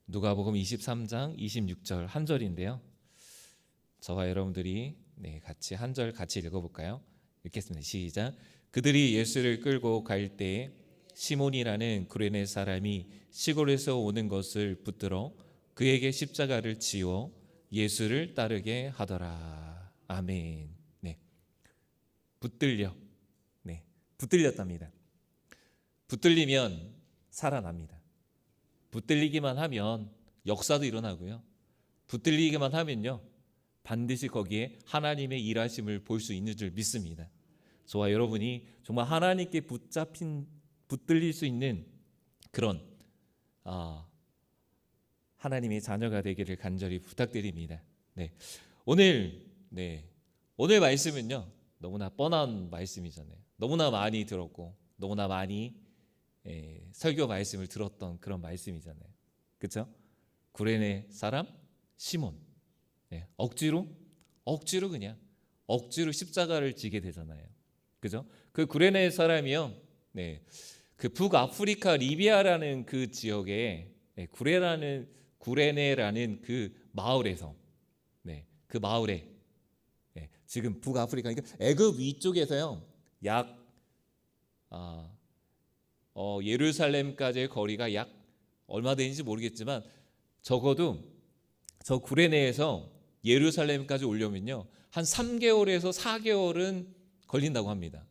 누가복음 23장 26절 한 절인데요. 저와 여러분들이 같이 한 절 같이 읽어볼까요? 읽겠습니다. 시작. 그들이 예수를 끌고 갈 때에 시몬이라는 구레네 사람이 시골에서 오는 것을 붙들어 그에게 십자가를 지워 예수를 따르게 하더라. 아멘. 붙들렸답니다. 붙들리면 살아납니다. 붙들리기만 하면 역사도 일어나고요. 붙들리기만 하면요, 반드시 거기에 하나님의 일하심을 볼 수 있는 줄 믿습니다. 저와 여러분이 정말 하나님께 붙들릴 수 있는 그런 하나님의 자녀가 되기를 간절히 부탁드립니다. 오늘 말씀은요, 너무나 뻔한 말씀이잖아요. 너무나 많이 들었고 너무나 많이 설교 말씀을 들었던 그런 말씀이잖아요. 그렇죠? 구레네 사람 시몬, 억지로 십자가를 지게 되잖아요. 그죠? 그 구레네 사람이요, 그 북아프리카 리비아라는 그 지역에 구레네라는 그 마을에서, 그 마을에, 지금 북아프리카, 그러니까 애굽 위쪽에서요, 약 예루살렘까지의 거리가 약 얼마 되는지 모르겠지만 적어도 저 구레네에서 예루살렘까지 오려면요, 한 3개월에서 4개월은 걸린다고 합니다.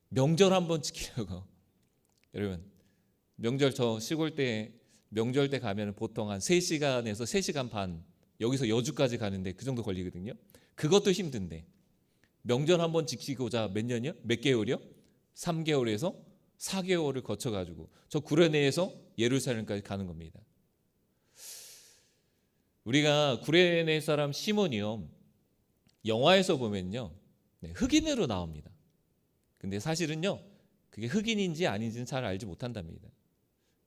명절 한번 지키려고. 여러분, 명절 저 시골 때 명절 때 가면 보통 한 3시간에서 3시간 반, 여기서 여주까지 가는데 그 정도 걸리거든요. 그것도 힘든데 명절 한번 지키고자 몇 년이요? 몇 개월이요? 3개월에서 4개월을 거쳐가지고 저 구레네에서 예루살렘까지 가는 겁니다. 우리가 구레네 사람 시몬이요, 영화에서 보면요, 흑인으로 나옵니다. 근데 사실은요, 그게 흑인인지 아닌지는 잘 알지 못한답니다.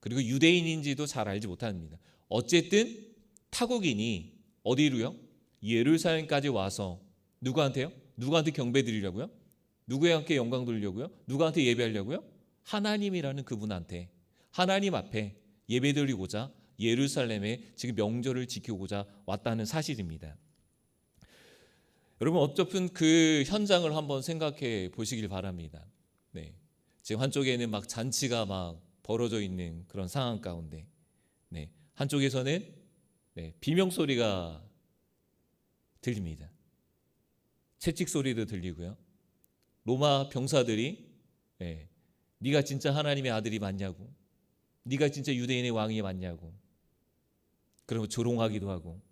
그리고 유대인인지도 잘 알지 못합니다. 어쨌든 타국인이 어디로요? 예루살렘까지 와서 누구한테요? 누구한테 경배 드리려고요? 누구에게 영광 돌리려고요? 누구한테 예배하려고요? 하나님이라는 그분한테, 하나님 앞에 예배 드리고자 예루살렘에 지금 명절을 지키고자 왔다는 사실입니다. 여러분, 어쩌면 그 현장을 한번 생각해 보시길 바랍니다. 지금 한쪽에는 막 잔치가 막 벌어져 있는 그런 상황 가운데, 한쪽에서는 비명 소리가 들립니다. 채찍 소리도 들리고요. 로마 병사들이 네가 진짜 하나님의 아들이 맞냐고, 네가 진짜 유대인의 왕이 맞냐고, 그러면 조롱하기도 하고.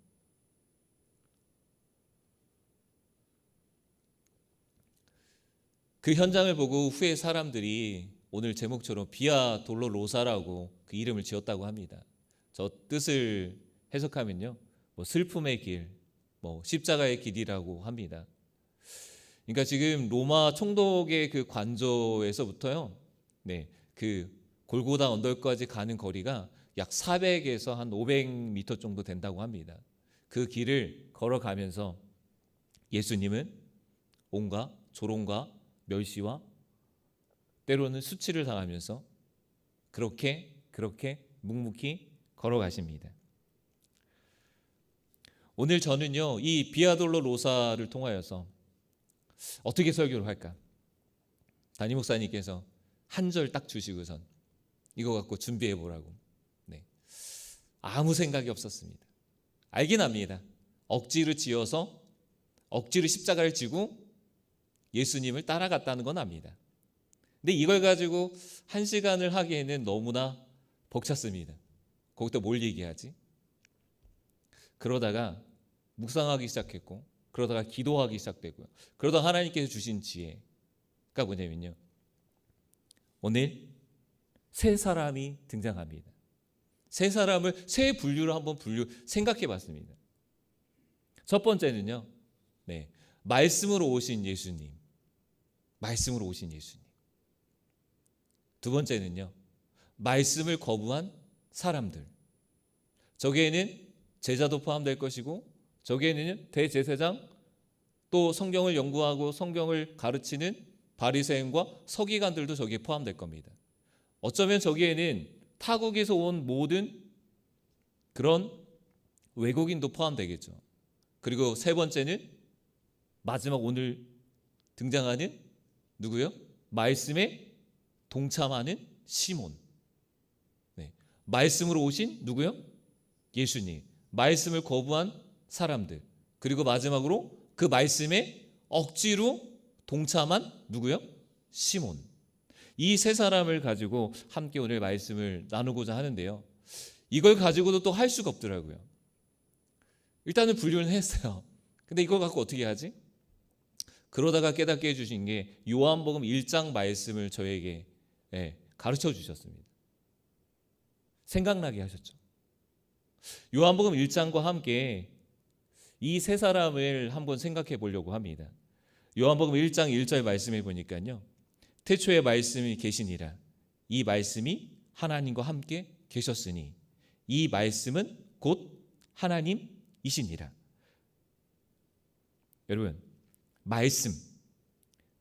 그 현장을 보고 후에 사람들이 오늘 제목처럼 비아 돌로로사라고 그 이름을 지었다고 합니다. 저 뜻을 해석하면요, 슬픔의 길, 십자가의 길이라고 합니다. 그러니까 지금 로마 총독의 그 관저에서부터요, 그 골고다 언덕까지 가는 거리가 약 400에서 한 500m 정도 된다고 합니다. 그 길을 걸어가면서 예수님은 온갖 조롱과 멸시와 때로는 수치를 당하면서 그렇게 묵묵히 걸어가십니다. 오늘 저는요, 이 비아돌로로사를 통하여서 어떻게 설교를 할까? 담임 목사님께서 한 절 딱 주시고선 이거 갖고 준비해 보라고. 아무 생각이 없었습니다. 알긴 합니다. 억지로 지어서 억지로 십자가를 지고 예수님을 따라갔다는 건 압니다. 근데 이걸 가지고 1시간을 하기에는 너무나 벅찼습니다. 거기다 뭘 얘기하지? 그러다가 묵상하기 시작했고, 그러다가 기도하기 시작되고요. 그러다 하나님께서 주신 지혜가 뭐냐면요, 오늘 세 사람이 등장합니다. 세 사람을 세 분류로 한번 생각해 봤습니다. 첫 번째는요, 말씀으로 오신 예수님. 말씀으로 오신 예수님. 두 번째는요, 말씀을 거부한 사람들. 저기에는 제자도 포함될 것이고, 저기에는 대제사장, 또 성경을 연구하고 성경을 가르치는 바리새인과 서기관들도 저기에 포함될 겁니다. 어쩌면 저기에는 타국에서 온 모든 그런 외국인도 포함되겠죠. 그리고 세 번째는 마지막 오늘 등장하는 누구요? 말씀에 동참하는 시몬. 네. 말씀으로 오신 누구요? 예수님. 말씀을 거부한 사람들. 그리고 마지막으로 그 말씀에 억지로 동참한 누구요? 시몬. 이 세 사람을 가지고 함께 오늘 말씀을 나누고자 하는데요. 이걸 가지고도 또 할 수가 없더라고요. 일단은 분류는 했어요. 근데 이걸 갖고 어떻게 하지? 그러다가 깨닫게 해주신 게 요한복음 1장 말씀을 저에게 가르쳐 주셨습니다. 생각나게 하셨죠. 요한복음 1장과 함께 이 세 사람을 한번 생각해 보려고 합니다. 요한복음 1장 1절 말씀해 보니까요. 태초에 말씀이 계시니라. 이 말씀이 하나님과 함께 계셨으니 이 말씀은 곧 하나님이시니라. 여러분, 말씀.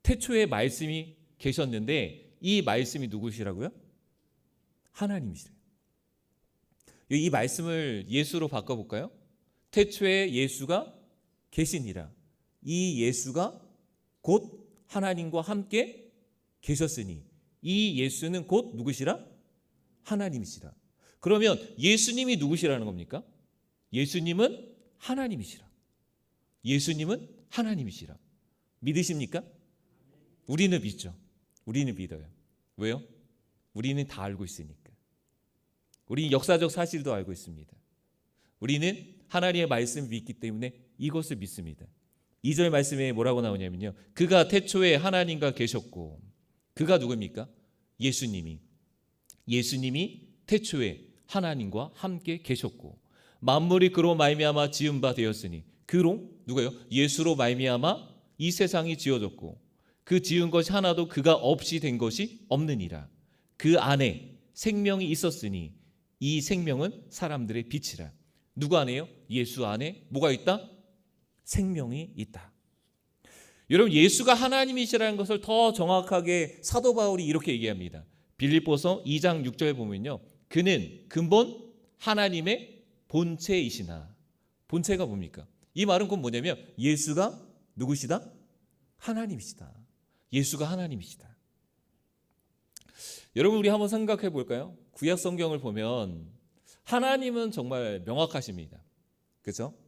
태초에 말씀이 계셨는데 이 말씀이 누구시라고요? 하나님이시래요. 이 말씀을 예수로 바꿔볼까요? 태초에 예수가 계시니라. 이 예수가 곧 하나님과 함께 계셨으니 이 예수는 곧 누구시라? 하나님이시라. 그러면 예수님이 누구시라는 겁니까? 예수님은 하나님이시라. 예수님은 하나님이시라. 믿으십니까? 우리는 믿죠. 우리는 믿어요. 왜요? 우리는 다 알고 있으니까. 우리는 역사적 사실도 알고 있습니다. 우리는 하나님의 말씀을 믿기 때문에 이것을 믿습니다. 2절 말씀에 뭐라고 나오냐면요. 그가 태초에 하나님과 계셨고, 그가 누굽니까? 예수님이 태초에 하나님과 함께 계셨고 만물이 그로 말미암아 지은 바 되었으니 그로 누가요? 예수로 말미암아 이 세상이 지어졌고 그 지은 것이 하나도 그가 없이 된 것이 없느니라. 그 안에 생명이 있었으니 이 생명은 사람들의 빛이라. 누구 안에요? 예수 안에 뭐가 있다? 생명이 있다. 여러분, 예수가 하나님이시라는 것을 더 정확하게 사도 바울이 이렇게 얘기합니다. 빌립보서 2장 6절에 보면요. 그는 근본 하나님의 본체이시나. 본체가 뭡니까? 이 말은 곧 뭐냐면 예수가 누구시다? 하나님이시다. 예수가 하나님이시다. 여러분, 우리 한번 생각해 볼까요? 구약 성경을 보면 하나님은 정말 명확하십니다. 그렇죠?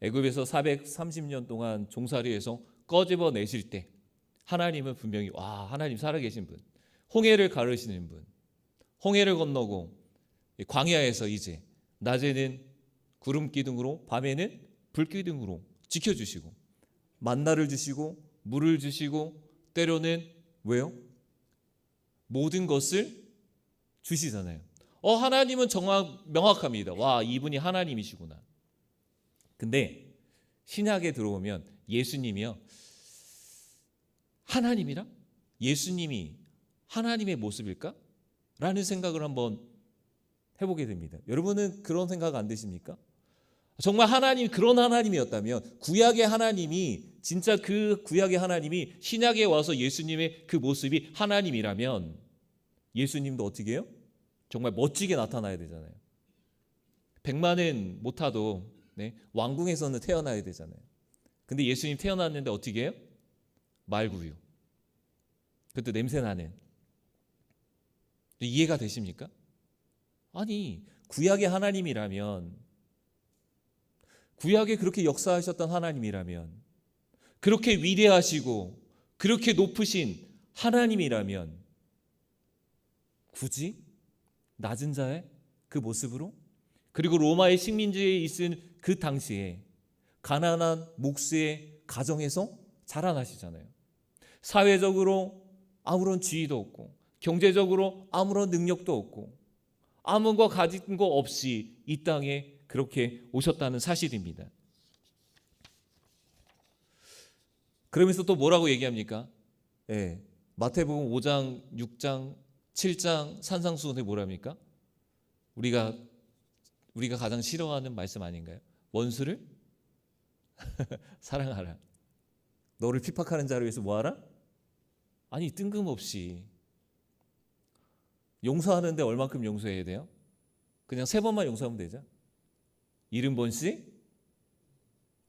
애굽에서 430년 동안 종살이해서 꺼집어 내실 때 하나님은 분명히 하나님 살아계신 분, 홍해를 가르시는 분, 홍해를 건너고 광야에서 이제 낮에는 구름 기둥으로 밤에는 불 기둥으로 지켜주시고 만나를 주시고 물을 주시고 때로는 왜요? 모든 것을 주시잖아요. 하나님은 정말 명확합니다. 이분이 하나님이시구나. 근데 신약에 들어오면 예수님이요. 하나님이라? 예수님이 하나님의 모습일까? 라는 생각을 한번 해보게 됩니다. 여러분은 그런 생각 안 드십니까? 정말 하나님 그런 하나님이었다면 구약의 하나님이 진짜 그 구약의 하나님이 신약에 와서 예수님의 그 모습이 하나님이라면 예수님도 어떻게 해요? 정말 멋지게 나타나야 되잖아요. 백만은 못 타도 왕궁에서는 태어나야 되잖아요. 근데 예수님 태어났는데 어떻게 해요? 말구유. 그것도 냄새나는. 이해가 되십니까? 아니, 구약의 하나님이라면, 구약에 그렇게 역사하셨던 하나님이라면, 그렇게 위대하시고 그렇게 높으신 하나님이라면 굳이 낮은 자의 그 모습으로, 그리고 로마의 식민지에 있은 그 당시에 가난한 목수의 가정에서 자라나시잖아요. 사회적으로 아무런 지위도 없고 경제적으로 아무런 능력도 없고 아무거 가진 거 없이 이 땅에 그렇게 오셨다는 사실입니다. 그러면서 또 뭐라고 얘기합니까? 마태복음 5장, 6장, 7장 산상수훈에 뭐랍니까? 우리가 가장 싫어하는 말씀 아닌가요? 원수를 사랑하라. 너를 핍박하는 자를 위해서 뭐하라? 아니, 뜬금없이 용서하는데 얼만큼 용서해야 돼요? 그냥 3번만 용서하면 되죠. 70번씩?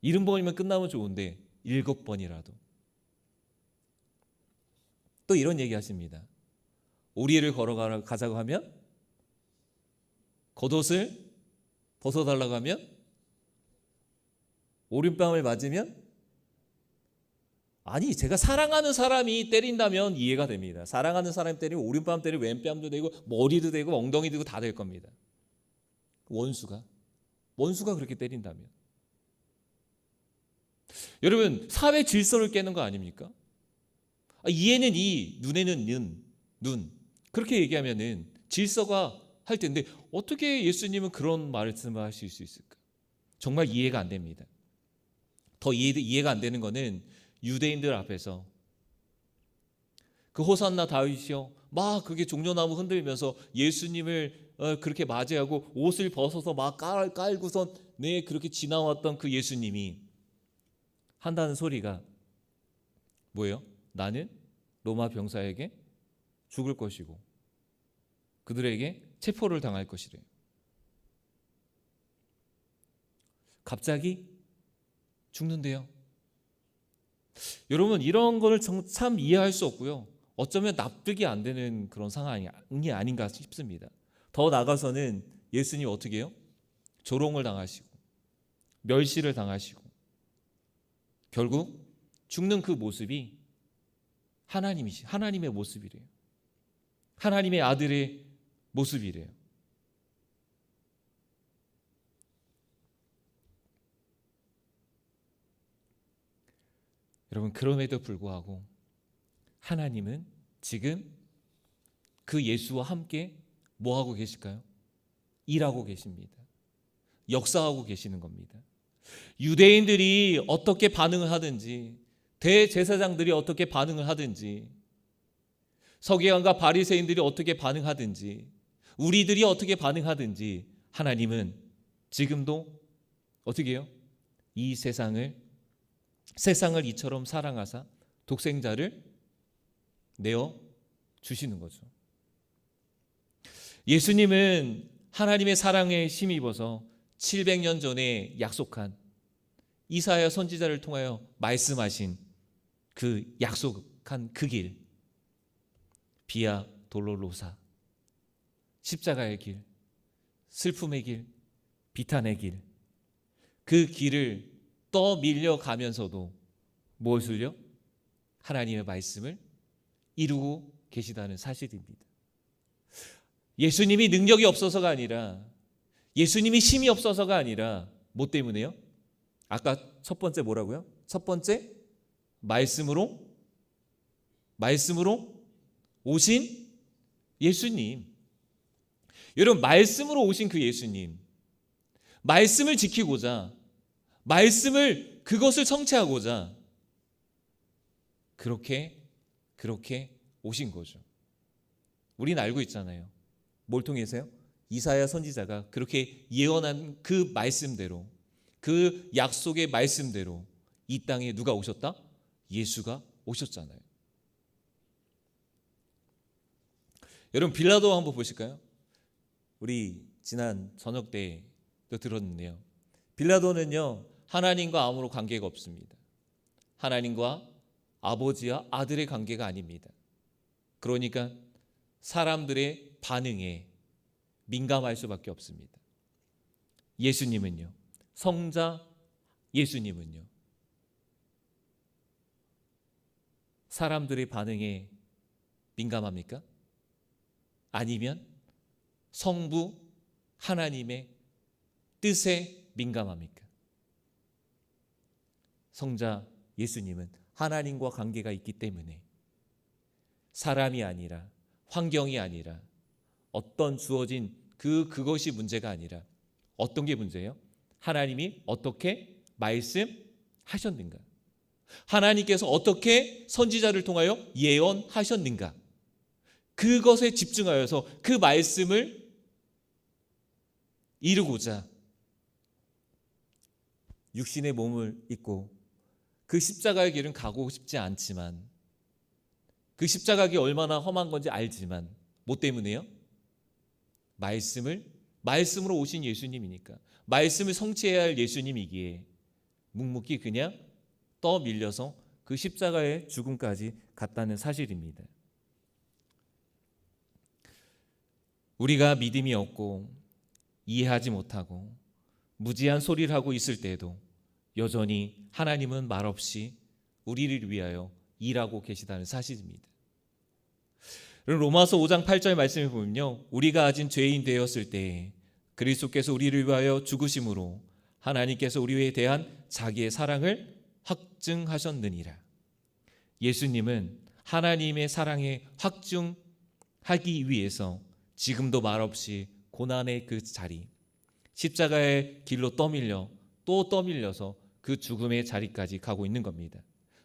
70번이면 끝나면 좋은데 7번이라도. 또 이런 얘기 하십니다. 오리를 걸어가자고 하면, 겉옷을 벗어달라고 하면, 오른뺨을 맞으면, 아니 제가 사랑하는 사람이 때린다면 이해가 됩니다. 사랑하는 사람이 때리면 오른뺨 때리고 왼뺨도 되고 머리도 되고 엉덩이도 되고 다 될 겁니다. 원수가 그렇게 때린다면. 여러분, 사회 질서를 깨는 거 아닙니까? 이에는 이, 눈에는 눈. 그렇게 얘기하면은 질서가 할 텐데 어떻게 예수님은 그런 말씀을 하실 수 있을까? 정말 이해가 안 됩니다. 더 이해가 안 되는 거는 유대인들 앞에서 그 호산나 다윗이요, 막 그게 종려나무 흔들면서 예수님을 그렇게 맞이하고 옷을 벗어서 막 깔고선 그렇게 지나왔던 그 예수님이 한다는 소리가 뭐예요? 나는 로마 병사에게 죽을 것이고 그들에게 체포를 당할 것이래요. 갑자기 죽는데요. 여러분, 이런 거를 참 이해할 수 없고요. 어쩌면 납득이 안 되는 그런 상황이 아닌가 싶습니다. 더 나아가서는 예수님 어떻게 해요? 조롱을 당하시고 멸시를 당하시고 결국 죽는 그 모습이 하나님의 모습이래요. 하나님의 아들의 모습이래요. 여러분, 그럼에도 불구하고 하나님은 지금 그 예수와 함께 뭐 하고 계실까요? 일하고 계십니다. 역사하고 계시는 겁니다. 유대인들이 어떻게 반응을 하든지, 대제사장들이 어떻게 반응을 하든지, 서기관과 바리새인들이 어떻게 반응하든지, 우리들이 어떻게 반응하든지, 하나님은 지금도 어떻게 해요? 이 세상을 이처럼 사랑하사 독생자를 내어 주시는 거죠. 예수님은 하나님의 사랑에 힘입어서 700년 전에 약속한 이사야 선지자를 통하여 말씀하신 그 약속한 그 길, 비아 돌로로사, 십자가의 길, 슬픔의 길, 비탄의 길, 그 길을 떠밀려 가면서도 무엇을요? 하나님의 말씀을 이루고 계시다는 사실입니다. 예수님이 능력이 없어서가 아니라, 예수님이 힘이 없어서가 아니라 뭐 때문에요? 아까 첫 번째 뭐라고요? 첫 번째, 말씀으로 오신 예수님. 여러분, 말씀으로 오신 그 예수님, 말씀을 지키고자, 그것을 성취하고자 그렇게 오신 거죠. 우리는 알고 있잖아요. 뭘 통해서요? 이사야 선지자가 그렇게 예언한 그 말씀대로, 그 약속의 말씀대로 이 땅에 누가 오셨다? 예수가 오셨잖아요. 여러분, 빌라도 한번 보실까요? 우리 지난 저녁 때도 들었는데요. 빌라도는요, 하나님과 아무런 관계가 없습니다. 하나님과 아버지와 아들의 관계가 아닙니다. 그러니까 사람들의 반응에 민감할 수밖에 없습니다. 예수님은요, 성자 예수님은요, 사람들의 반응에 민감합니까? 아니면 성부 하나님의 뜻에 민감합니까? 성자 예수님은 하나님과 관계가 있기 때문에 사람이 아니라, 환경이 아니라, 어떤 주어진 그것이 문제가 아니라 어떤 게 문제예요? 하나님이 어떻게 말씀하셨는가? 하나님께서 어떻게 선지자를 통하여 예언하셨는가? 그것에 집중하여서 그 말씀을 이루고자 육신의 몸을 입고 그 십자가의 길은 가고 싶지 않지만, 그 십자가가 얼마나 험한 건지 알지만, 뭐 때문에요? 말씀으로 오신 예수님이니까 말씀을 성취해야 할 예수님이기에 묵묵히 그냥 떠밀려서 그 십자가의 죽음까지 갔다는 사실입니다. 우리가 믿음이 없고 이해하지 못하고 무지한 소리를 하고 있을 때에도 여전히 하나님은 말없이 우리를 위하여 일하고 계시다는 사실입니다. 로마서 5장 8절 말씀을 보면요, 우리가 아직 죄인 되었을 때 그리스도께서 우리를 위하여 죽으심으로 하나님께서 우리에 대한 자기의 사랑을 확증하셨느니라. 예수님은 하나님의 사랑에 확증하기 위해서 지금도 말없이 고난의 그 자리, 십자가의 길로 떠밀려 또 떠밀려서 그 죽음의 자리까지 가고 있는 겁니다.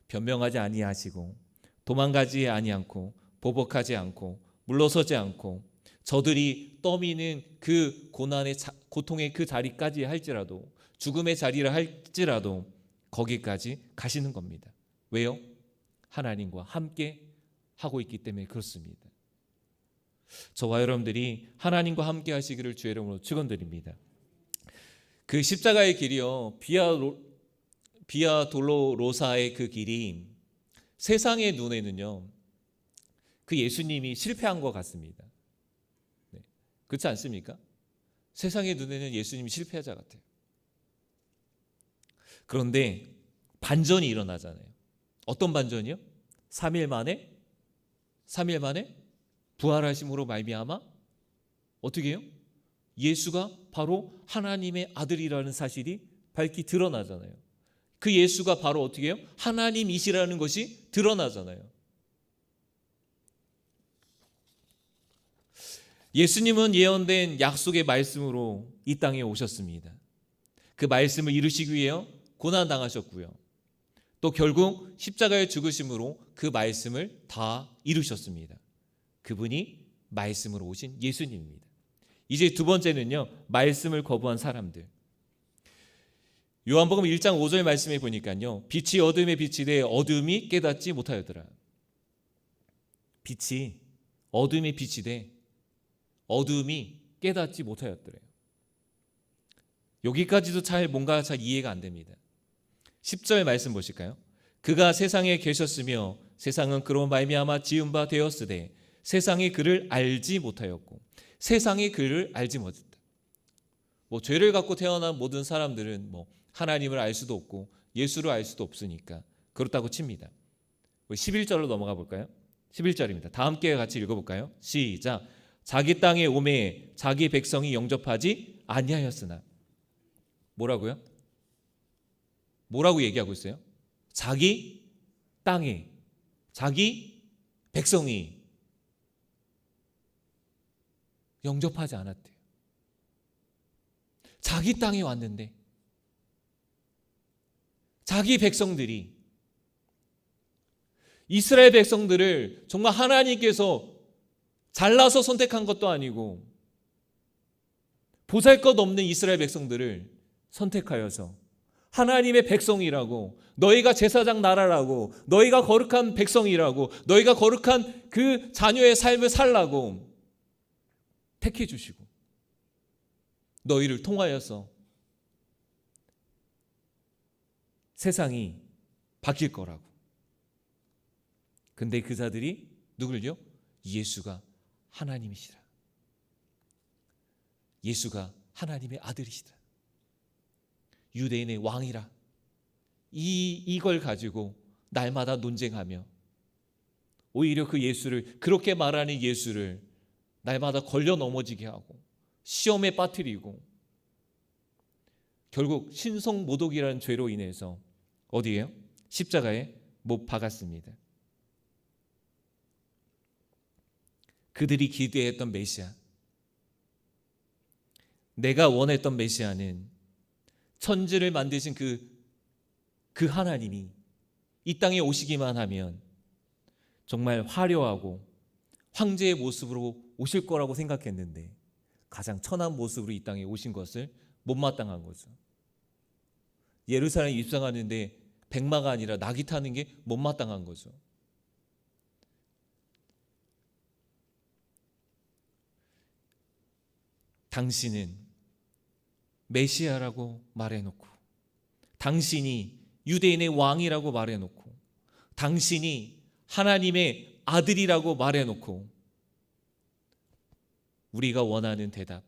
변명하지 아니하시고 도망가지 아니않고 보복하지 않고 물러서지 않고 저들이 떠미는 그 고난의 고통의 그 자리까지 할지라도, 죽음의 자리를 할지라도 거기까지 가시는 겁니다. 왜요? 하나님과 함께 하고 있기 때문에 그렇습니다. 저와 여러분들이 하나님과 함께 하시기를 주의 이름으로 축원드립니다. 그 십자가의 길이요, 비아 돌로로사의 그 길이 세상의 눈에는요, 그 예수님이 실패한 것 같습니다. 네. 그렇지 않습니까? 세상의 눈에는 예수님이 실패자 같아요. 그런데 반전이 일어나잖아요. 어떤 반전이요? 3일 만에 부활하심으로 말미암아 어떻게 해요? 예수가 바로 하나님의 아들이라는 사실이 밝히 드러나잖아요. 그 예수가 바로 어떻게 해요? 하나님이시라는 것이 드러나잖아요. 예수님은 예언된 약속의 말씀으로 이 땅에 오셨습니다. 그 말씀을 이루시기 위해 고난당하셨고요. 또 결국 십자가에 죽으심으로 그 말씀을 다 이루셨습니다. 그분이 말씀으로 오신 예수님입니다. 이제 두 번째는요, 말씀을 거부한 사람들. 요한복음 1장 5절 말씀에 보니까요, 빛이 어둠에 비치되 어둠이 깨닫지 못하였더라. 빛이 어둠에 비치되 어둠이 깨닫지 못하였더래요. 여기까지도 뭔가 잘 이해가 안 됩니다. 10절 말씀 보실까요? 그가 세상에 계셨으며 세상은 그로 말미암아 지은 바 되었으되 세상이 그를 알지 못하였고 세상이 그를 알지 못했다. 죄를 갖고 태어난 모든 사람들은 하나님을 알 수도 없고 예수를 알 수도 없으니까 그렇다고 칩니다. 11절로 넘어가 볼까요? 11절입니다. 다 함께 같이 읽어볼까요? 시작. 자기 땅에 오매 자기 백성이 영접하지 아니하였으나. 뭐라고요? 뭐라고 얘기하고 있어요? 자기 땅에 자기 백성이 영접하지 않았대요. 자기 땅에 왔는데 자기 백성들이, 이스라엘 백성들을 정말 하나님께서 잘라서 선택한 것도 아니고 보잘것없는 이스라엘 백성들을 선택하여서 하나님의 백성이라고, 너희가 제사장 나라라고, 너희가 거룩한 백성이라고, 너희가 거룩한 그 자녀의 삶을 살라고 택해 주시고 너희를 통하여서 세상이 바뀔 거라고. 근데 그 자들이 누굴요? 예수가 하나님이시라. 예수가 하나님의 아들이시다. 유대인의 왕이라. 이걸 가지고 날마다 논쟁하며 오히려 그 예수를, 그렇게 말하는 예수를 날마다 걸려 넘어지게 하고 시험에 빠뜨리고 결국 신성모독이라는 죄로 인해서 어디에요? 십자가에 못 박았습니다. 그들이 기대했던 메시아, 내가 원했던 메시아는 천지를 만드신 그 하나님이 이 땅에 오시기만 하면 정말 화려하고 황제의 모습으로 오실 거라고 생각했는데 가장 천한 모습으로 이 땅에 오신 것을 못마땅한 거죠. 예루살렘에 입성하는데 백마가 아니라 낙이 타는 게 못마땅한 거죠. 당신은 메시아라고 말해놓고, 당신이 유대인의 왕이라고 말해놓고, 당신이 하나님의 아들이라고 말해놓고, 우리가 원하는 대답,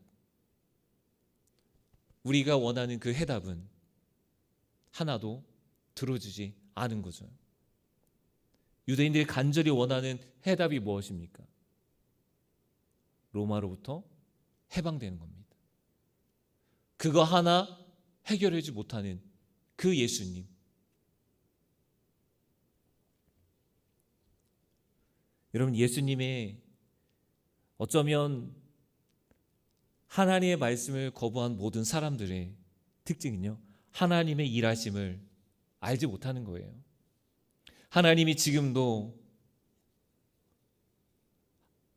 우리가 원하는 그 해답은 하나도 들어주지 않은 거죠. 유대인들이 간절히 원하는 해답이 무엇입니까? 로마로부터 해방되는 겁니다. 그거 하나 해결하지 못하는 그 예수님. 여러분, 예수님의 어쩌면 하나님의 말씀을 거부한 모든 사람들의 특징은요, 하나님의 일하심을 알지 못하는 거예요. 하나님이 지금도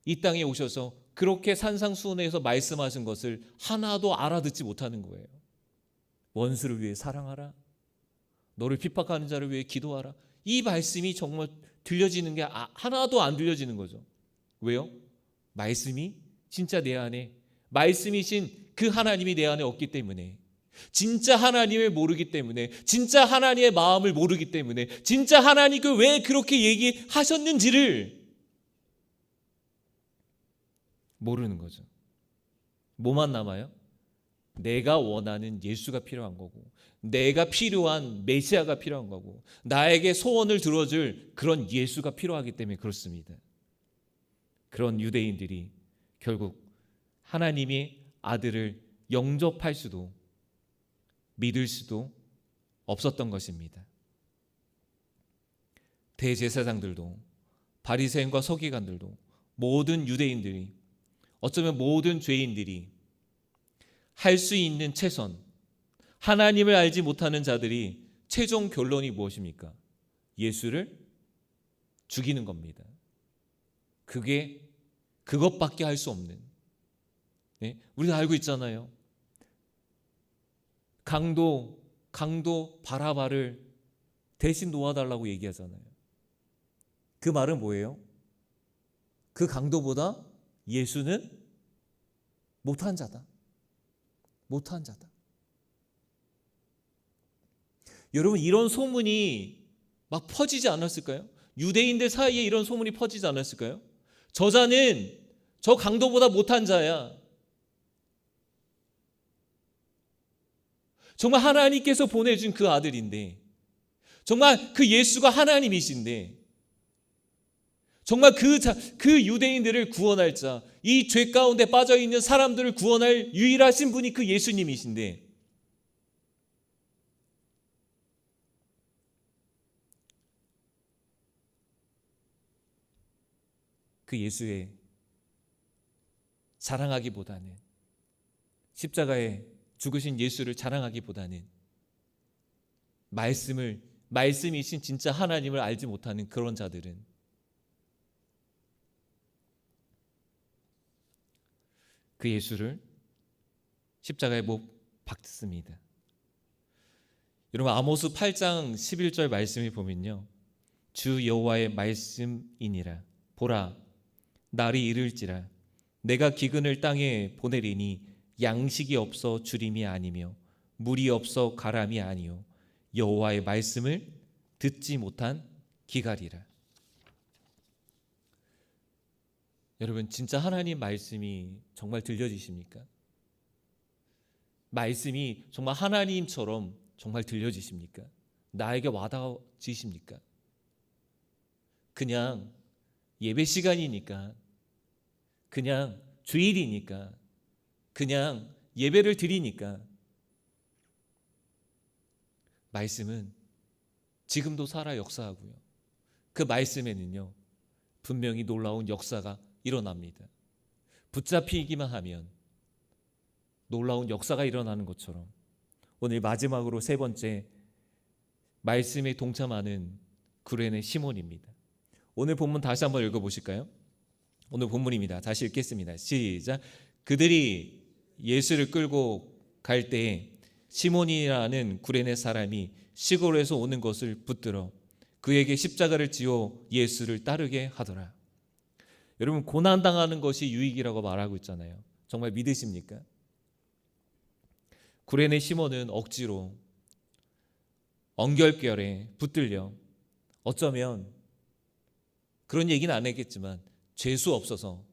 이 땅에 오셔서 그렇게 산상수훈에서 말씀하신 것을 하나도 알아듣지 못하는 거예요. 원수를 위해 사랑하라, 너를 핍박하는 자를 위해 기도하라. 이 말씀이 정말 들려지는 게 하나도 안 들려지는 거죠. 왜요? 말씀이 진짜 내 안에, 말씀이신 그 하나님이 내 안에 없기 때문에, 진짜 하나님을 모르기 때문에, 진짜 하나님의 마음을 모르기 때문에, 진짜 하나님께 왜 그렇게 얘기하셨는지를 모르는 거죠. 뭐만 남아요? 내가 원하는 예수가 필요한 거고, 내가 필요한 메시아가 필요한 거고, 나에게 소원을 들어줄 그런 예수가 필요하기 때문에 그렇습니다. 그런 유대인들이 결국 하나님의 아들을 영접할 수도 믿을 수도 없었던 것입니다. 대제사장들도, 바리새인과 서기관들도, 모든 유대인들이, 어쩌면 모든 죄인들이 할 수 있는 최선, 하나님을 알지 못하는 자들이 최종 결론이 무엇입니까? 예수를 죽이는 겁니다. 그것밖에 할 수 없는. 네? 우리가 알고 있잖아요. 강도 바라바를 대신 놓아달라고 얘기하잖아요. 그 말은 뭐예요? 그 강도보다 예수는 못한 자다. 못한 자다. 여러분, 이런 소문이 막 퍼지지 않았을까요? 유대인들 사이에 이런 소문이 퍼지지 않았을까요? 저자는 저 강도보다 못한 자야. 정말 하나님께서 보내준 그 아들인데, 정말 그 예수가 하나님이신데, 정말 그 유대인들을 구원할 자, 이 죄 가운데 빠져있는 사람들을 구원할 유일하신 분이 그 예수님이신데, 그 예수의 자랑하기보다는, 십자가에 죽으신 예수를 자랑하기보다는 말씀이신 진짜 하나님을 알지 못하는 그런 자들은 그 예수를 십자가에 못 박습니다. 여러분, 아모스 8장 11절 말씀을 보면요, 주 여호와의 말씀이니라. 보라, 날이 이를지라 내가 기근을 땅에 보내리니 양식이 없어 주림이 아니며 물이 없어 가람이 아니요 여호와의 말씀을 듣지 못한 기갈이라. 여러분, 진짜 하나님 말씀이 정말 들려지십니까? 말씀이 정말 하나님처럼 정말 들려지십니까? 나에게 와닿으십니까? 그냥 예배 시간이니까, 그냥 주일이니까, 그냥 예배를 드리니까. 말씀은 지금도 살아 역사하고요, 그 말씀에는요 분명히 놀라운 역사가 일어납니다. 붙잡히기만 하면 놀라운 역사가 일어나는 것처럼, 오늘 마지막으로 세 번째, 말씀에 동참하는 구레네 시몬입니다. 오늘 본문 다시 한번 읽어보실까요? 오늘 본문입니다. 다시 읽겠습니다. 시작. 그들이 예수를 끌고 갈 때에 시몬이라는 구레네 사람이 시골에서 오는 것을 붙들어 그에게 십자가를 지어 예수를 따르게 하더라. 여러분, 고난당하는 것이 유익이라고 말하고 있잖아요. 정말 믿으십니까? 구레네 시몬은 억지로 엉결결에 붙들려 어쩌면 그런 얘기는 안 했겠지만 죄수 없어서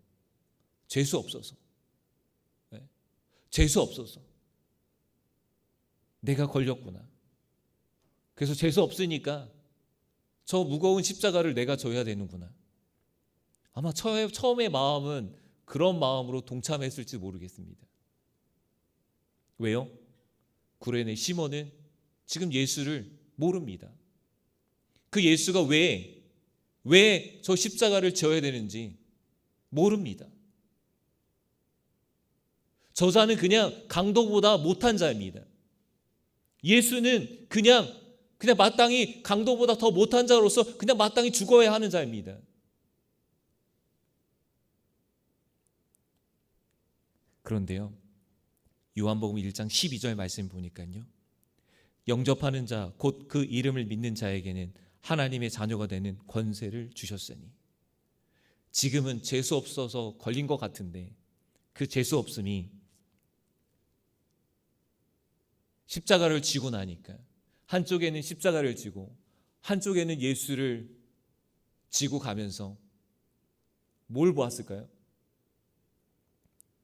내가 걸렸구나. 그래서 죄수 없으니까 저 무거운 십자가를 내가 져야 되는구나. 아마 처음의 마음은 그런 마음으로 동참했을지 모르겠습니다. 왜요? 구레네 시몬은 지금 예수를 모릅니다. 그 예수가 왜 저 십자가를 져야 되는지 모릅니다. 저 자는 그냥 강도보다 못한 자입니다. 예수는 그냥 마땅히 강도보다 더 못한 자로서 그냥 마땅히 죽어야 하는 자입니다. 그런데요, 요한복음 1장 12절 말씀 보니까요, 영접하는 자, 곧 그 이름을 믿는 자에게는 하나님의 자녀가 되는 권세를 주셨으니. 지금은 재수 없어서 걸린 것 같은데 그 재수 없음이 십자가를 지고 나니까 한쪽에는 십자가를 지고 한쪽에는 예수를 지고 가면서 뭘 보았을까요?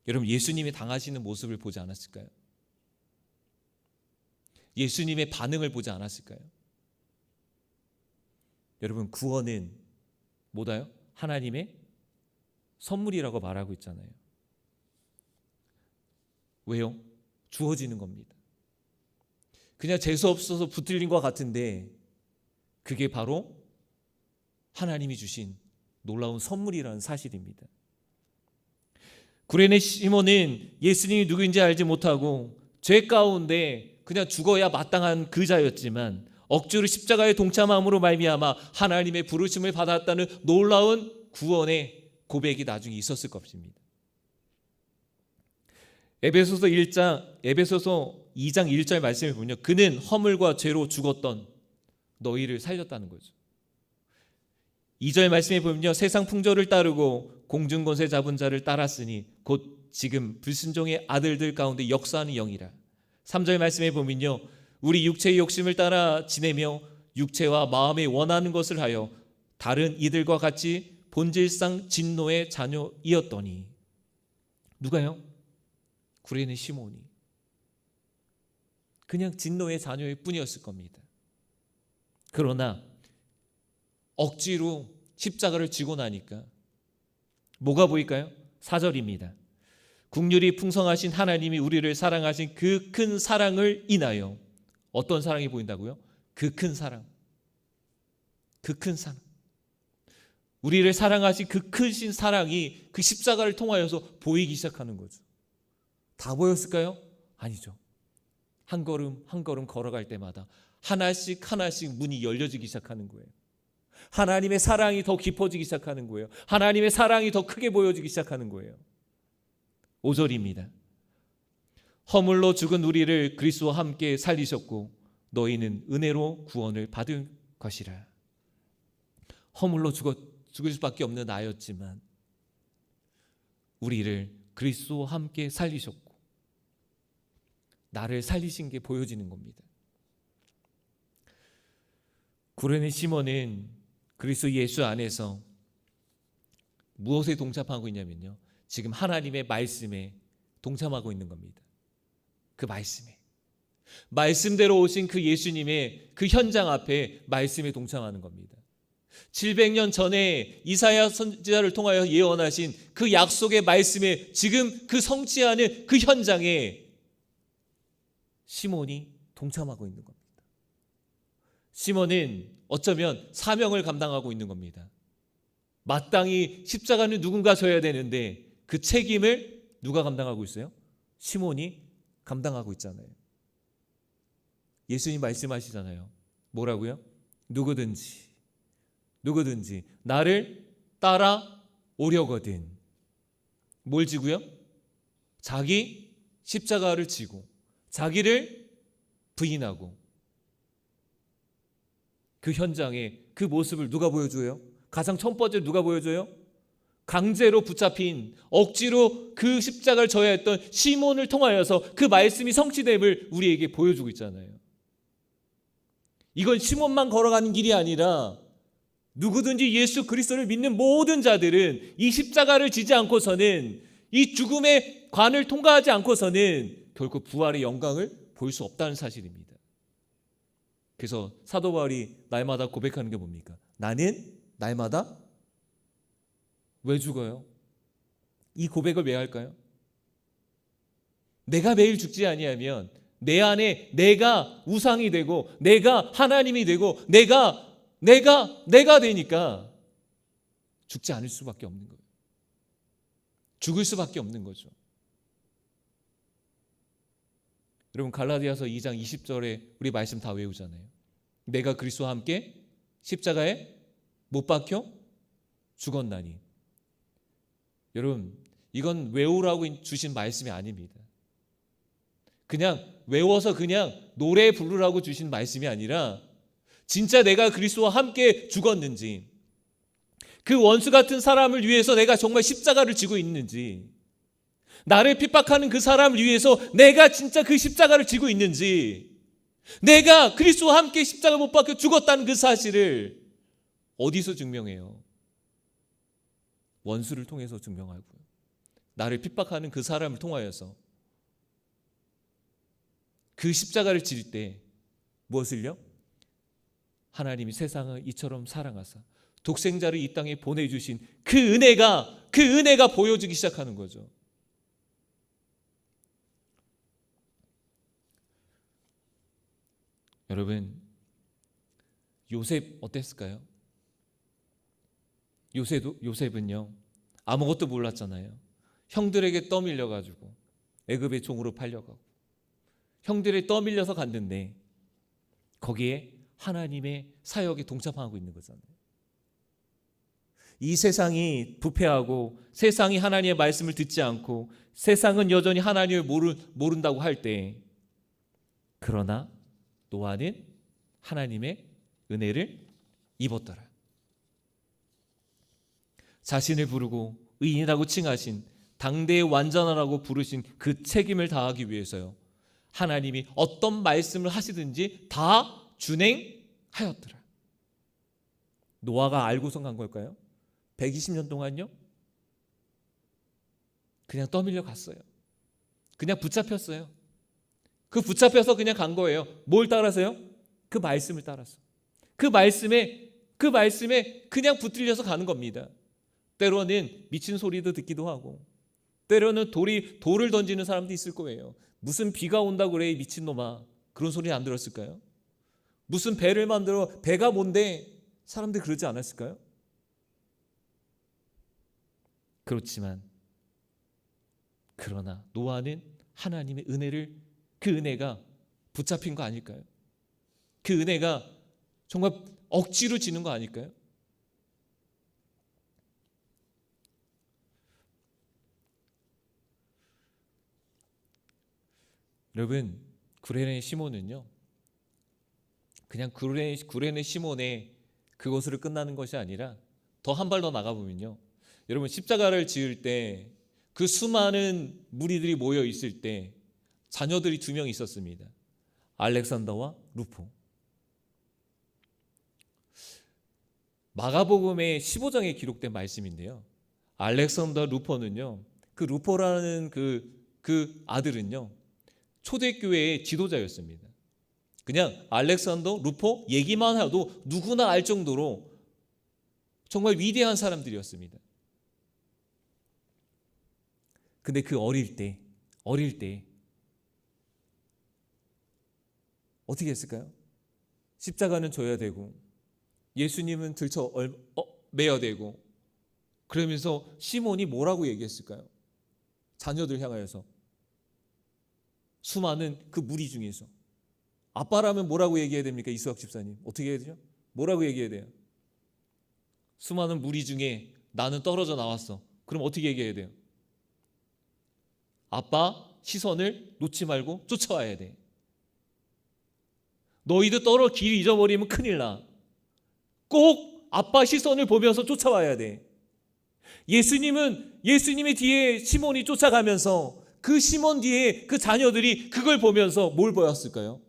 여러분, 예수님이 당하시는 모습을 보지 않았을까요? 예수님의 반응을 보지 않았을까요? 여러분, 구원은 뭐다요? 하나님의 선물이라고 말하고 있잖아요. 왜요? 주어지는 겁니다. 그냥 재수 없어서 붙들린 것 같은데 그게 바로 하나님이 주신 놀라운 선물이라는 사실입니다. 구레네 시몬은 예수님이 누구인지 알지 못하고 죄 가운데 그냥 죽어야 마땅한 그 자였지만 억지로 십자가에 동참함으로 말미암아 하나님의 부르심을 받았다는 놀라운 구원의 고백이 나중에 있었을 것입니다. 에베소서 2장 1절 말씀을 보면요, 그는 허물과 죄로 죽었던 너희를 살렸다는 거죠. 2절 말씀에 보면요, 세상 풍조를 따르고 공중권세 잡은 자를 따랐으니 곧 지금 불순종의 아들들 가운데 역사하는 영이라. 3절 말씀에 보면요, 우리 육체의 욕심을 따라 지내며 육체와 마음에 원하는 것을 하여 다른 이들과 같이 본질상 진노의 자녀이었더니. 누가요? 구레네 시몬이. 그냥 진노의 자녀일 뿐이었을 겁니다. 그러나 억지로 십자가를 지고 나니까 뭐가 보일까요? 4절입니다. 국률이 풍성하신 하나님이 우리를 사랑하신 그 큰 사랑을 인하여. 어떤 사랑이 보인다고요? 그 큰 사랑. 그 큰 사랑. 우리를 사랑하신 그 크신 사랑이 그 십자가를 통하여서 보이기 시작하는 거죠. 다 보였을까요? 아니죠. 한 걸음 한 걸음 걸어갈 때마다 하나씩 문이 열려지기 시작하는 거예요. 하나님의 사랑이 더 깊어지기 시작하는 거예요. 하나님의 사랑이 더 크게 보여지기 시작하는 거예요. 5절입니다. 허물로 죽은 우리를 그리스도와 함께 살리셨고 너희는 은혜로 구원을 받을 것이라. 허물로 죽을 수밖에 없는 나였지만 우리를 그리스도와 함께 살리셨고 나를 살리신 게 보여지는 겁니다. 구레네 시몬은 그리스도 예수 안에서 무엇에 동참하고 있냐면요, 지금 하나님의 말씀에 동참하고 있는 겁니다. 그 말씀대로 오신 그 예수님의 그 현장 앞에 말씀에 동참하는 겁니다. 700년 전에 이사야 선지자를 통하여 예언하신 그 약속의 말씀에 지금 그 성취하는 그 현장에 시몬이 동참하고 있는 겁니다. 시몬은 어쩌면 사명을 감당하고 있는 겁니다. 마땅히 십자가는 누군가 져야 되는데 그 책임을 누가 감당하고 있어요? 시몬이 감당하고 있잖아요. 예수님 말씀하시잖아요. 뭐라고요? 누구든지 나를 따라오려거든 뭘 지고요? 자기 십자가를 지고 자기를 부인하고. 그 현장에 그 모습을 누가 보여줘요? 가장 첫 번째 누가 보여줘요? 강제로 붙잡힌 억지로 그 십자가를 져야 했던 시몬을 통하여서 그 말씀이 성취됨을 우리에게 보여주고 있잖아요. 이건 시몬만 걸어가는 길이 아니라 누구든지 예수 그리스도를 믿는 모든 자들은 이 십자가를 지지 않고서는, 이 죽음의 관을 통과하지 않고서는 결코 부활의 영광을 볼 수 없다는 사실입니다. 그래서 사도 바울이 날마다 고백하는 게 뭡니까? 나는 날마다 왜 죽어요? 이 고백을 왜 할까요? 내가 매일 죽지 아니하면 내 안에 내가 우상이 되고 내가 하나님이 되고 내가 되니까 죽지 않을 수밖에 없는 거예요. 죽을 수밖에 없는 거죠. 여러분, 갈라디아서 2장 20절에 우리 말씀 다 외우잖아요. 내가 그리스도와 함께 십자가에 못 박혀 죽었나니. 여러분, 이건 외우라고 주신 말씀이 아닙니다. 그냥 외워서 그냥 노래 부르라고 주신 말씀이 아니라 진짜 내가 그리스도와 함께 죽었는지, 그 원수 같은 사람을 위해서 내가 정말 십자가를 지고 있는지, 나를 핍박하는 그 사람을 위해서 내가 진짜 그 십자가를 지고 있는지, 내가 그리스도와 함께 십자가 못 박혀 죽었다는 그 사실을 어디서 증명해요? 원수를 통해서 증명하고요. 나를 핍박하는 그 사람을 통하여서 그 십자가를 질 때 무엇을요? 하나님이 세상을 이처럼 사랑하사 독생자를 이 땅에 보내주신 그 은혜가 보여지기 시작하는 거죠. 여러분, 요셉 어땠을까요? 요셉은요, 아무것도 몰랐잖아요. 형들에게 떠밀려가지고 애굽의 종으로 팔려가고 형들에 떠밀려서 갔는데 거기에 하나님의 사역에 동참하고 있는 거잖아요. 이 세상이 부패하고 세상이 하나님의 말씀을 듣지 않고 세상은 여전히 하나님을 모른다고 할 때, 그러나 노아는 하나님의 은혜를 입었더라. 자신을 부르고 의인이라고 칭하신, 당대의 완전하라고 부르신 그 책임을 다하기 위해서요, 하나님이 어떤 말씀을 하시든지 다 준행하였더라. 노아가 알고서 간 걸까요? 120년 동안요? 그냥 떠밀려 갔어요. 그냥 붙잡혔어요. 그 붙잡혀서 그냥 간 거예요. 뭘 따라서요? 그 말씀을 따라서. 그 말씀에 그냥 붙들려서 가는 겁니다. 때로는 미친 소리도 듣기도 하고, 때로는 돌을 던지는 사람도 있을 거예요. 무슨 비가 온다고 그래, 미친놈아. 그런 소리 안 들었을까요? 무슨 배를 만들어, 배가 뭔데, 사람들이 그러지 않았을까요? 그렇지만 그러나 노아는 하나님의 은혜를, 그 은혜가 붙잡힌 거 아닐까요? 그 은혜가 정말 억지로 지는 거 아닐까요? 여러분, 구레네 시몬은요, 그냥 구레네 시몬의 그것으로 끝나는 것이 아니라 더 한 발 더 나가보면요, 여러분, 십자가를 지을 때 그 수많은 무리들이 모여 있을 때 자녀들이 2명 있었습니다. 알렉산더와 루포. 마가복음의 15장에 기록된 말씀인데요, 알렉산더 루포는요, 그 루포라는 그 아들은요, 초대교회의 지도자였습니다. 그냥 알렉산더, 루포 얘기만 해도 누구나 알 정도로 정말 위대한 사람들이었습니다. 근데 그 어릴 때 어떻게 했을까요? 십자가는 져야 되고 예수님은 들쳐 매야 되고, 그러면서 시몬이 뭐라고 얘기했을까요? 자녀들 향하여서, 수많은 그 무리 중에서 아빠라면 뭐라고 얘기해야 됩니까? 이수학 집사님 어떻게 해야 되죠? 뭐라고 얘기해야 돼요? 수많은 무리 중에 나는 떨어져 나왔어. 그럼 어떻게 얘기해야 돼요? 아빠 시선을 놓지 말고 쫓아와야 돼. 너희도 길 잊어버리면 큰일 나. 꼭 아빠 시선을 보면서 쫓아와야 돼. 예수님의 뒤에 시몬이 쫓아가면서 그 시몬 뒤에 그 자녀들이 그걸 보면서 뭘 보였을까요?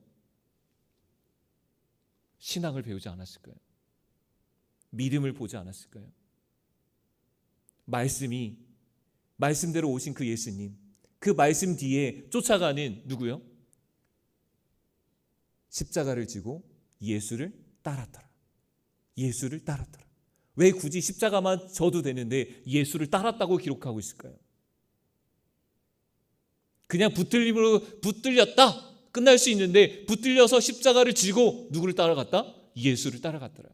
신앙을 배우지 않았을까요? 믿음을 보지 않았을까요? 말씀대로 오신 그 예수님, 그 말씀 뒤에 쫓아가는 누구요? 십자가를 지고 예수를 따랐더라. 예수를 따랐더라. 왜 굳이 십자가만 져도 되는데 예수를 따랐다고 기록하고 있을까요? 그냥 붙들렸다 끝날 수 있는데 붙들려서 십자가를 지고 누구를 따라갔다? 예수를 따라갔더라.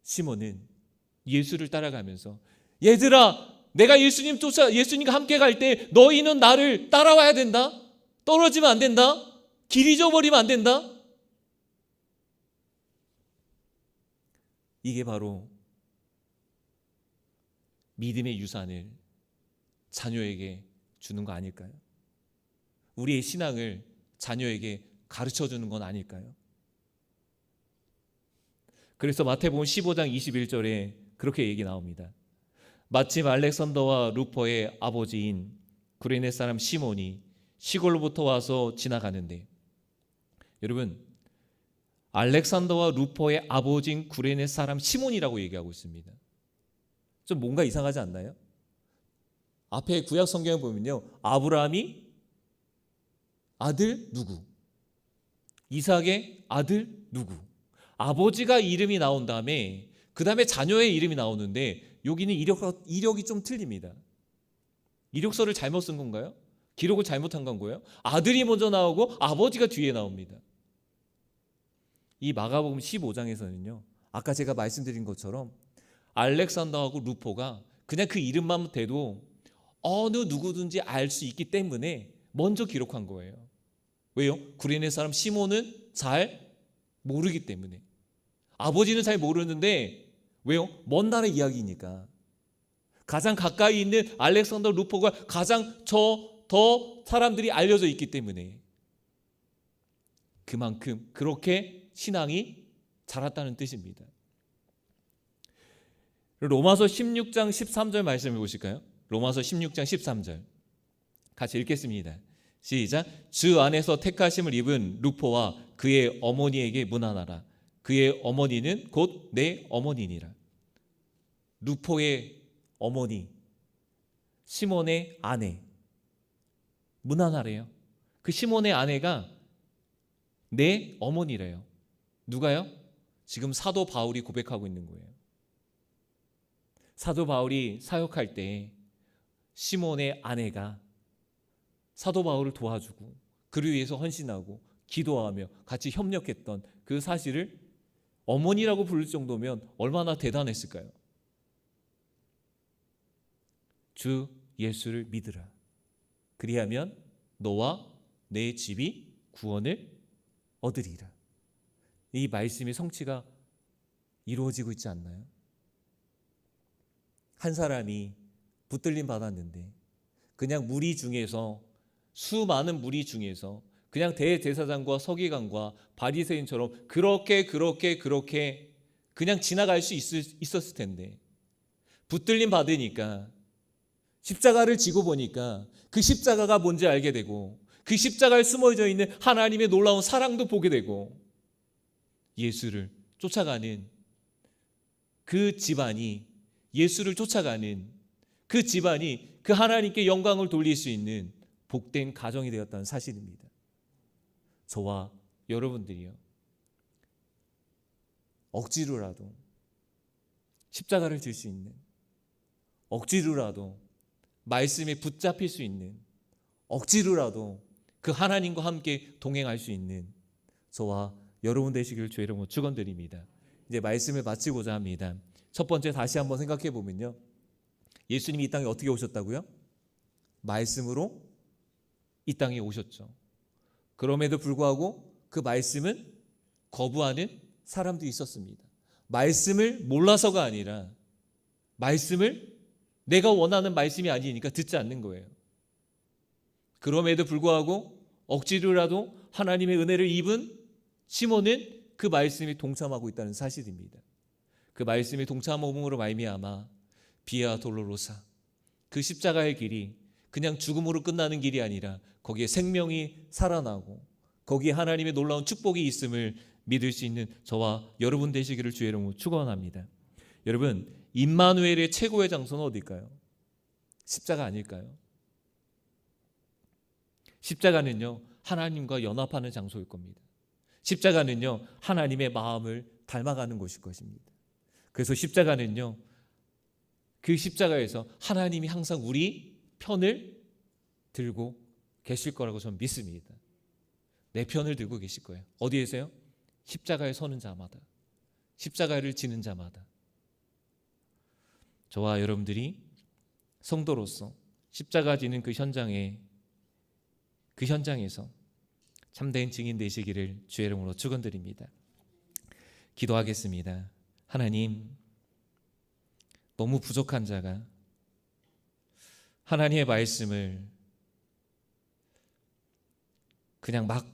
시몬은 예수를 따라가면서 얘들아, 내가 예수님과 함께 갈 때 너희는 나를 따라와야 된다. 떨어지면 안 된다. 길 잊어버리면 안 된다. 이게 바로 믿음의 유산을 자녀에게 주는 거 아닐까요? 우리의 신앙을 자녀에게 가르쳐 주는 건 아닐까요? 그래서 마태복음 15장 21절에 그렇게 얘기 나옵니다. 마침 알렉산더와 루포의 아버지인 구레네 사람 시몬이 시골로부터 와서 지나가는데, 여러분, 알렉산더와 루포의 아버지인 구레네 사람 시몬이라고 얘기하고 있습니다. 좀 뭔가 이상하지 않나요? 앞에 구약 성경을 보면요, 아브라함이 아들 누구, 이삭의 아들 누구, 아버지가 이름이 나온 다음에 그 다음에 자녀의 이름이 나오는데 여기는 이력이 좀 틀립니다. 이력서를 잘못 쓴 건가요? 기록을 잘못한 건가요? 아들이 먼저 나오고 아버지가 뒤에 나옵니다. 이 마가복음 15장에서는요, 아까 제가 말씀드린 것처럼 알렉산더하고 루포가 그냥 그 이름만 대도 어느 누구든지 알 수 있기 때문에 먼저 기록한 거예요. 왜요? 구레네 사람 시몬은 잘 모르기 때문에. 아버지는 잘 모르는데 왜요? 먼 나라 이야기니까. 가장 가까이 있는 알렉산더 루포가 가장 더 사람들이 알려져 있기 때문에 그만큼 그렇게 신앙이 자랐다는 뜻입니다. 로마서 16장 13절 말씀을 보실까요? 로마서 16장 13절 같이 읽겠습니다. 시작. 주 안에서 택하심을 입은 루포와 그의 어머니에게 문안하라. 그의 어머니는 곧 내 어머니니라. 루포의 어머니, 시몬의 아내, 문안하래요. 그 시몬의 아내가 내 어머니래요. 누가요? 지금 사도 바울이 고백하고 있는 거예요. 사도 바울이 사역할 때 시몬의 아내가 사도 바울을 도와주고 그를 위해서 헌신하고 기도하며 같이 협력했던 그 사실을 어머니라고 부를 정도면 얼마나 대단했을까요? 주 예수를 믿으라. 그리하면 너와 내 집이 구원을 얻으리라. 이 말씀의 성취가 이루어지고 있지 않나요? 한 사람이 붙들림 받았는데 그냥 수많은 무리 중에서 그냥 대제사장과 서기관과 바리새인처럼 그렇게 그냥 지나갈 수 있었을 텐데 붙들림 받으니까 십자가를 지고 보니까 그 십자가가 뭔지 알게 되고 그 십자가에 숨어져 있는 하나님의 놀라운 사랑도 보게 되고 예수를 쫓아가는 그 집안이 예수를 쫓아가는 그 집안이 그 하나님께 영광을 돌릴 수 있는 복된 가정이 되었다는 사실입니다. 저와 여러분들이요, 억지로라도 십자가를 질 수 있는, 억지로라도 말씀에 붙잡힐 수 있는, 억지로라도 그 하나님과 함께 동행할 수 있는 저와 여러분 되시기를 주의 이름으로 축원드립니다. 이제 말씀을 마치고자 합니다. 첫 번째 다시 한번 생각해 보면요, 예수님이 이 땅에 어떻게 오셨다고요? 말씀으로 이 땅에 오셨죠. 그럼에도 불구하고 그 말씀은 거부하는 사람도 있었습니다. 말씀을 몰라서가 아니라 말씀을 내가 원하는 말씀이 아니니까 듣지 않는 거예요. 그럼에도 불구하고 억지로라도 하나님의 은혜를 입은 시몬은 그 말씀에 동참하고 있다는 사실입니다. 그 말씀에 동참함으로 말미암아 비아 돌로로사, 그 십자가의 길이 그냥 죽음으로 끝나는 길이 아니라 거기에 생명이 살아나고 거기에 하나님의 놀라운 축복이 있음을 믿을 수 있는 저와 여러분 되시기를 주의 이름으로 축원합니다. 여러분, 임마누엘의 최고의 장소는 어딜까요? 십자가 아닐까요? 십자가는요, 하나님과 연합하는 장소일 겁니다. 십자가는요, 하나님의 마음을 닮아가는 곳일 것입니다. 그래서 십자가는요, 그 십자가에서 하나님이 항상 우리 편을 들고 계실 거라고 저는 믿습니다. 내 편을 들고 계실 거예요. 어디에서요? 십자가에 서는 자마다, 십자가를 지는 자마다. 저와 여러분들이 성도로서 십자가 지는 그 현장에서 참된 증인 되시기를 주의 이름으로 축원드립니다. 기도하겠습니다. 하나님, 너무 부족한 자가 하나님의 말씀을 그냥 막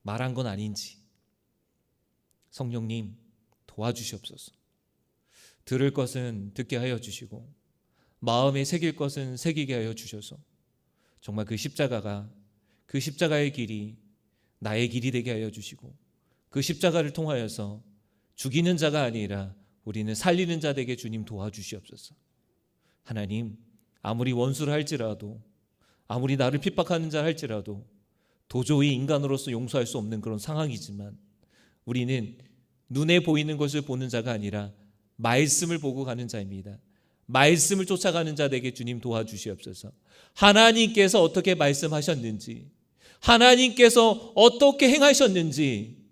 말한 건 아닌지 성령님 도와주시옵소서. 들을 것은 듣게 하여 주시고 마음에 새길 것은 새기게 하여 주셔서 정말 그 십자가의 길이 나의 길이 되게 하여 주시고 그 십자가를 통하여서 죽이는 자가 아니라 우리는 살리는 자 되게 주님 도와주시옵소서. 하나님, 아무리 원수를 할지라도 아무리 나를 핍박하는 자 할지라도 도저히 인간으로서 용서할 수 없는 그런 상황이지만 우리는 눈에 보이는 것을 보는 자가 아니라 말씀을 보고 가는 자입니다. 말씀을 쫓아가는 자 되게 주님 도와주시옵소서. 하나님께서 어떻게 말씀하셨는지, 하나님께서 어떻게 행하셨는지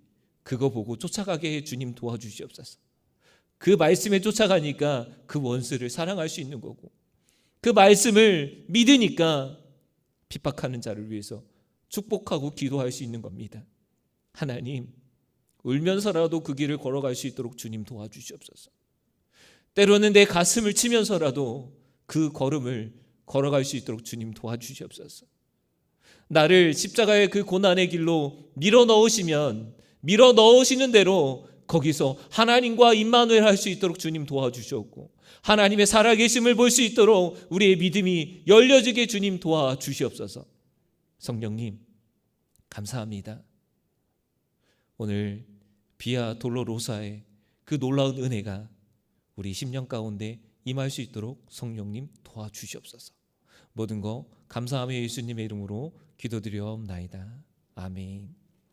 그거 보고 쫓아가게 해 주님 도와주시옵소서. 그 말씀에 쫓아가니까 그 원수를 사랑할 수 있는 거고, 그 말씀을 믿으니까 핍박하는 자를 위해서 축복하고 기도할 수 있는 겁니다. 하나님, 울면서라도 그 길을 걸어갈 수 있도록 주님 도와주시옵소서. 때로는 내 가슴을 치면서라도 그 걸음을 걸어갈 수 있도록 주님 도와주시옵소서. 나를 십자가의 그 고난의 길로 밀어 넣으시는 대로 거기서 하나님과 임마누엘 할 수 있도록 주님 도와주셨고, 하나님의 살아계심을 볼 수 있도록 우리의 믿음이 열려지게 주님 도와주시옵소서. 성령님, 감사합니다. 오늘 비아 돌로로사의 그 놀라운 은혜가 우리 심령 가운데 임할 수 있도록 성령님 도와주시옵소서. 모든 거 감사하며 예수님의 이름으로 기도드리옵나이다. 아멘.